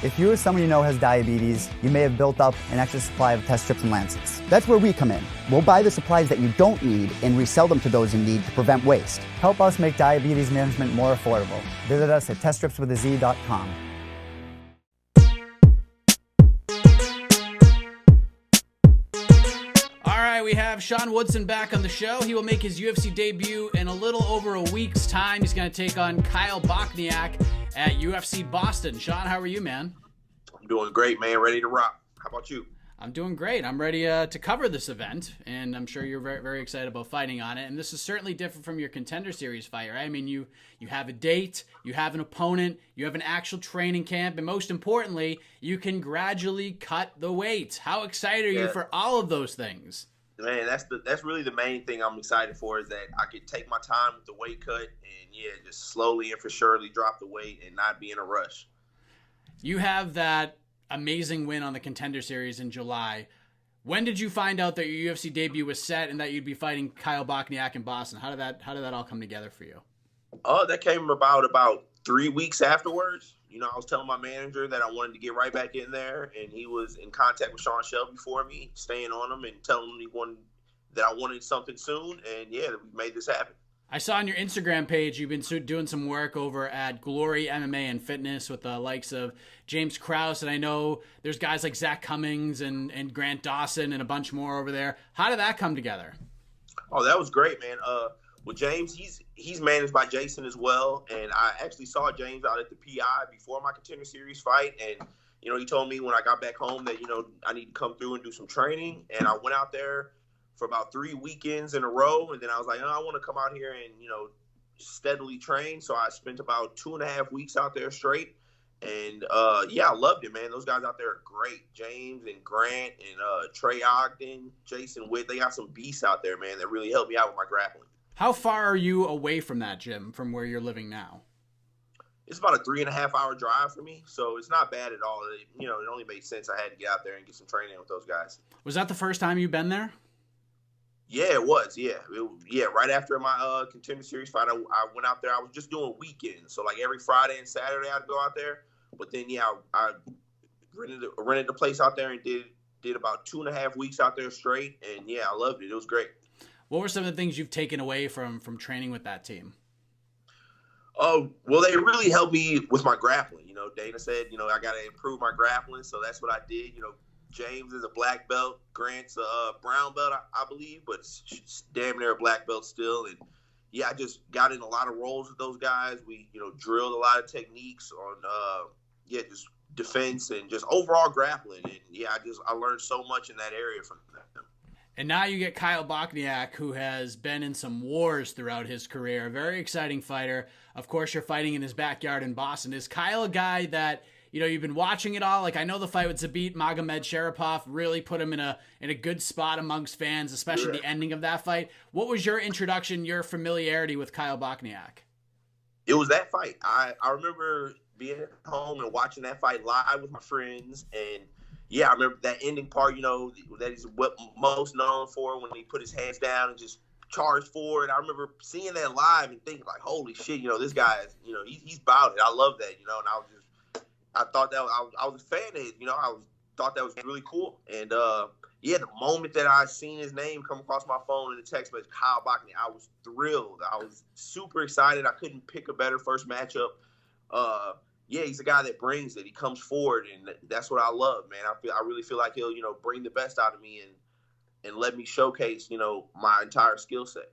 If you or someone you know has diabetes, you may have built up an extra supply of test strips and lancets. That's where we come in. We'll buy the supplies that you don't need and resell them to those in need to prevent waste. Help us make diabetes management more affordable. Visit us at teststripswithaz.com. All right, we have Sean Woodson back on the show. He will make his UFC debut in a little over a week's time. He's going to take on Kyle Bochniak at UFC Boston. Sean, how are you, man? I'm doing great, man. Ready to rock. How about you? I'm doing great. I'm ready to cover this event, and I'm sure you're very, very excited about fighting on it. And this is certainly different from your Contender Series fight, right? I mean, you have a date, you have an opponent, you have an actual training camp, and most importantly, you can gradually cut the weight. How excited are you for all of those things? Man, that's really the main thing I'm excited for, is that I could take my time with the weight cut and, just slowly and for surely drop the weight and not be in a rush. You have that amazing win on the Contender Series in July. When did you find out that your UFC debut was set and that you'd be fighting Kyle Bochniak in Boston? How did that all come together for you? That came about 3 weeks afterwards. I was telling my manager that I wanted to get right back in there, and he was in contact with Sean Shelby for me, staying on him and telling him that I wanted something soon, and we made this happen. I saw on your Instagram page you've been doing some work over at Glory MMA and Fitness with the likes of James Krause, and I know there's guys like Zach Cummings and Grant Dawson and a bunch more over there. How did that come together? Oh, that was great, man. With James, he's managed by Jason as well, and I actually saw James out at the PI before my Contender Series fight, and he told me when I got back home that I need to come through and do some training, and I went out there for about 3 weekends in a row, and then I was like, I want to come out here and steadily train. So I spent about 2.5 weeks out there straight, and I loved it, man. Those guys out there are great. James and Grant and Trey Ogden, Jason Witt, they got some beasts out there, man, that really helped me out with my grappling. How far are you away from that gym, from where you're living now? It's about a 3.5-hour drive for me, so it's not bad at all. It only made sense. I had to get out there and get some training with those guys. Was that the first time you've been there? Yeah, it was. Yeah. Right after my Contender Series fight, I went out there. I was just doing weekends, so like every Friday and Saturday I'd go out there. But then I rented a place out there and did about 2.5 weeks out there straight, and I loved it. It was great. What were some of the things you've taken away from training with that team? Oh, well, they really helped me with my grappling. Dana said, I got to improve my grappling, so that's what I did. James is a black belt. Grant's a brown belt, I believe, but it's damn near a black belt still. And, I just got in a lot of roles with those guys. We, drilled a lot of techniques on, just defense and just overall grappling. And, I learned so much in that area from them. And now you get Kyle Bochniak, who has been in some wars throughout his career. A very exciting fighter. Of course, you're fighting in his backyard in Boston. Is Kyle a guy that, you've been watching it all? Like, I know the fight with Zabit Magomed Sharipov really put him in a good spot amongst fans, especially the ending of that fight. What was your introduction, your familiarity with Kyle Bochniak? It was that fight. I remember being at home and watching that fight live with my friends, and I remember that ending part, that he's most known for, when he put his hands down and just charged forward. I remember seeing that live and thinking, like, holy shit, this guy is, he's about it. I love that, and I thought that I was a fan of it, thought that was really cool. And, the moment that I seen his name come across my phone in the text message, Kyle Bochniak, I was thrilled. I was super excited. I couldn't pick a better first matchup. He's a guy that brings it. He comes forward, and that's what I love, man. I really feel like he'll, bring the best out of me and let me showcase, my entire skill set.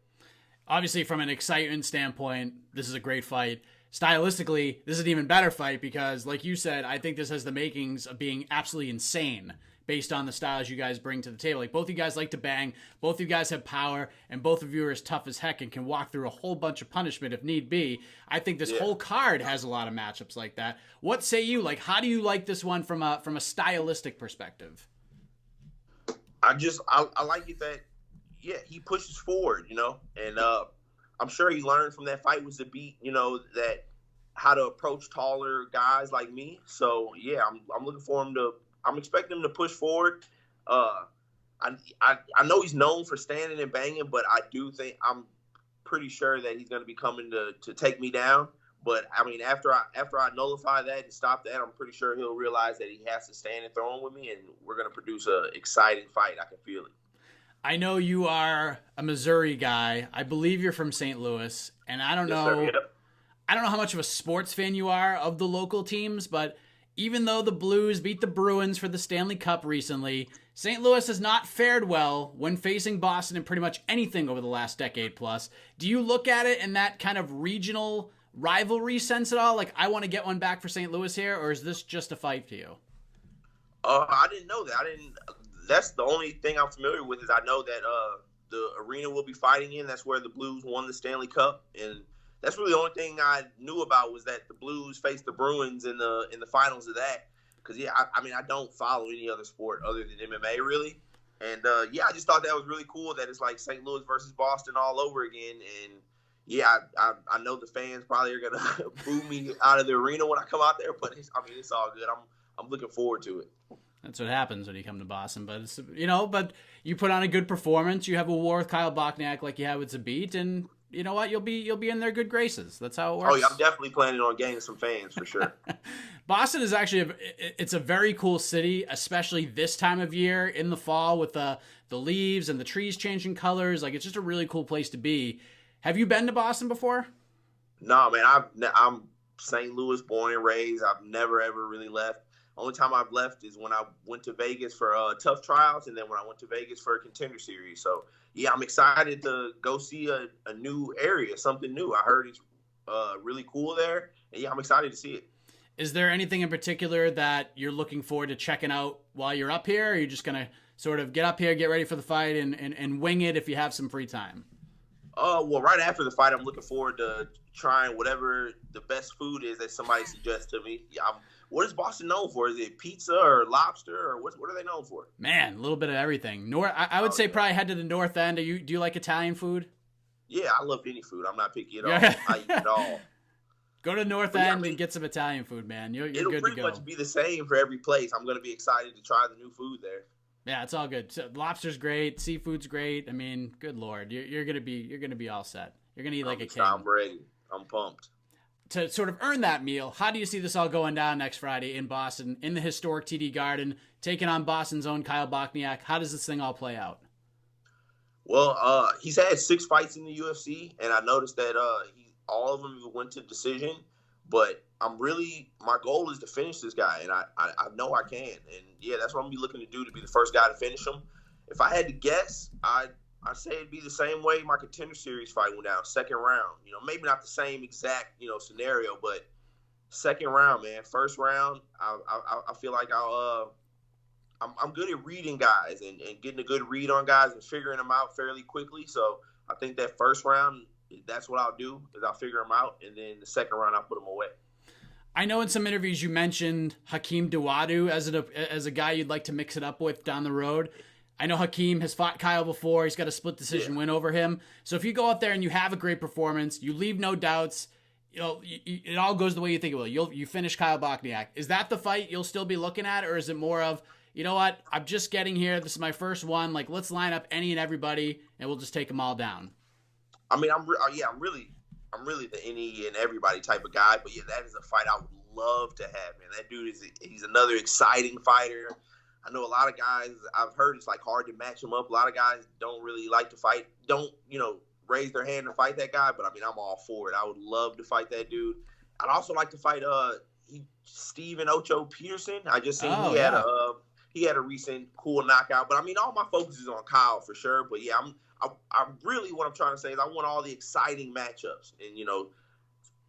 Obviously, from an excitement standpoint, this is a great fight. Stylistically, this is an even better fight because, like you said, I think this has the makings of being absolutely insane based on the styles you guys bring to the table. Like, both of you guys like to bang, both of you guys have power, and both of you are as tough as heck and can walk through a whole bunch of punishment if need be. I think this whole card has a lot of matchups like that. What say you? Like, how do you like this one from a stylistic perspective? I like it that, he pushes forward, and I'm sure he learned from that fight with Zabit, that how to approach taller guys like me. So, I'm looking for him I'm expecting him to push forward. I know he's known for standing and banging, but I do think I'm pretty sure that he's going to be coming to take me down. But I mean, after I nullify that and stop that, I'm pretty sure he'll realize that he has to stand and throw him with me, and we're gonna produce a exciting fight. I can feel it. I know you are a Missouri guy. I believe you're from St. Louis, and I don't know. Sir, yep. I don't know how much of a sports fan you are of the local teams, but even though the Blues beat the Bruins for the Stanley Cup recently, St. Louis has not fared well when facing Boston in pretty much anything over the last decade plus. Do you look at it in that kind of regional rivalry sense at all? Like, I want to get one back for St. Louis here, or is this just a fight for you? I didn't know that. That's the only thing I'm familiar with is I know that the arena we'll be fighting in, that's where the Blues won the Stanley Cup, and that's really the only thing I knew about was that the Blues faced the Bruins in the finals of that. Because I mean I don't follow any other sport other than MMA really, and I just thought that was really cool that it's like St. Louis versus Boston all over again, and I know the fans probably are gonna boo me out of the arena when I come out there, but it's all good. I'm looking forward to it. That's what happens when you come to Boston, but it's, but you put on a good performance. You have a war with Kyle Bochniak like you had with Zabit, and you know what? You'll be in their good graces. That's how it works. Oh yeah, I'm definitely planning on gaining some fans for sure. Boston is actually it's a very cool city, especially this time of year in the fall with the leaves and the trees changing colors. Like, it's just a really cool place to be. Have you been to Boston before? No, man. I'm St. Louis born and raised. I've never ever really left. Only time I've left is when I went to Vegas for tough trials, and then when I went to Vegas for a contender series. So, yeah, I'm excited to go see a new area, something new. I heard it's really cool there, and yeah, I'm excited to see it. Is there anything in particular that you're looking forward to checking out while you're up here? Or are you just going to sort of get up here, get ready for the fight, and wing it if you have some free time? Well, right after the fight, I'm looking forward to trying whatever the best food is that somebody suggests to me. Yeah, what is Boston known for? Is it pizza or lobster, or what are they known for? Man, a little bit of everything. I would say probably head to the north end. Do you like Italian food? Yeah, I love any food. I'm not picky at all. I eat it all. Go to North End and get some Italian food, man. You're good to go. It'll pretty much be the same for every place. I'm going to be excited to try the new food there. Yeah, it's all good. So, lobster's great. Seafood's great. I mean, good Lord, you're gonna be all set. You're gonna eat like a king. I'm ready. I'm pumped. To sort of earn that meal, how do you see this all going down next Friday in Boston, in the historic TD Garden, taking on Boston's own Kyle Bochniak? How does this thing all play out? Well, he's had 6 fights in the UFC, and I noticed that all of them went to decision. But my goal is to finish this guy, and I know I can. And yeah, that's what I'm gonna be looking to do, to be the first guy to finish him. If I had to guess, I'd say it'd be the same way my contender series fight went down, second round. Maybe not the same exact scenario, but second round, man. First round, I feel like I'm good at reading guys and getting a good read on guys and figuring them out fairly quickly. So I think that first round, that's what I'll do, is I'll figure them out, and then the second round I'll put them away. I know in some interviews you mentioned Hakeem Dawodu as a guy you'd like to mix it up with down the road. I know Hakeem has fought Kyle before. He's got a split decision win over him. So if you go out there and you have a great performance, you leave no doubts, it all goes the way you think it will. You finish Kyle Bochniak. Is that the fight you'll still be looking at, or is it more of, you know what, I'm just getting here. This is my first one. Like, let's line up any and everybody, and we'll just take them all down. I mean, I'm really the any and everybody type of guy, but yeah, that is a fight I would love to have, man. That dude he's another exciting fighter. I know a lot of guys, I've heard it's like hard to match him up. A lot of guys don't really like to fight, don't raise their hand to fight that guy, but I mean, I'm all for it. I would love to fight that dude. I'd also like to fight Steven Ocho Peterson. I just seen he had a recent cool knockout, but I mean, all my focus is on Kyle for sure. But yeah, I'm really, what I'm trying to say is I want all the exciting matchups, and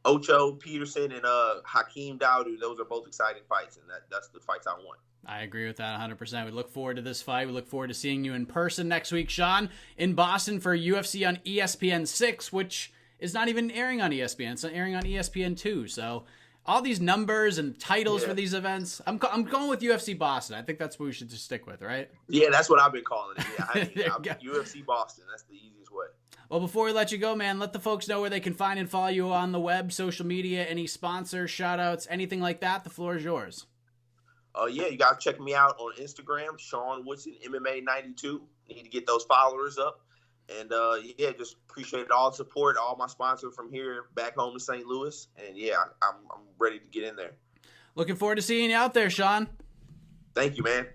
Ocho Peterson and Hakeem Dawodu, those are both exciting fights, and that's the fights I want. I agree with that 100%. We look forward to this fight. We look forward to seeing you in person next week, Sean, in Boston for UFC on ESPN 6, which is not even airing on ESPN. It's airing on ESPN 2. So all these numbers and titles for these events, I'm going with UFC Boston. I think that's what we should just stick with, right? Yeah, that's what I've been calling it. Yeah, UFC Boston. That's the easiest way. Well, before we let you go, man, let the folks know where they can find and follow you on the web, social media, any sponsors, shout-outs, anything like that. The floor is yours. Yeah, you guys check me out on Instagram, Sean Woodson, MMA 92. Need to get those followers up. And yeah, just appreciate all the support, all my sponsors from here back home in St. Louis. And yeah, I'm ready to get in there. Looking forward to seeing you out there, Sean. Thank you, man.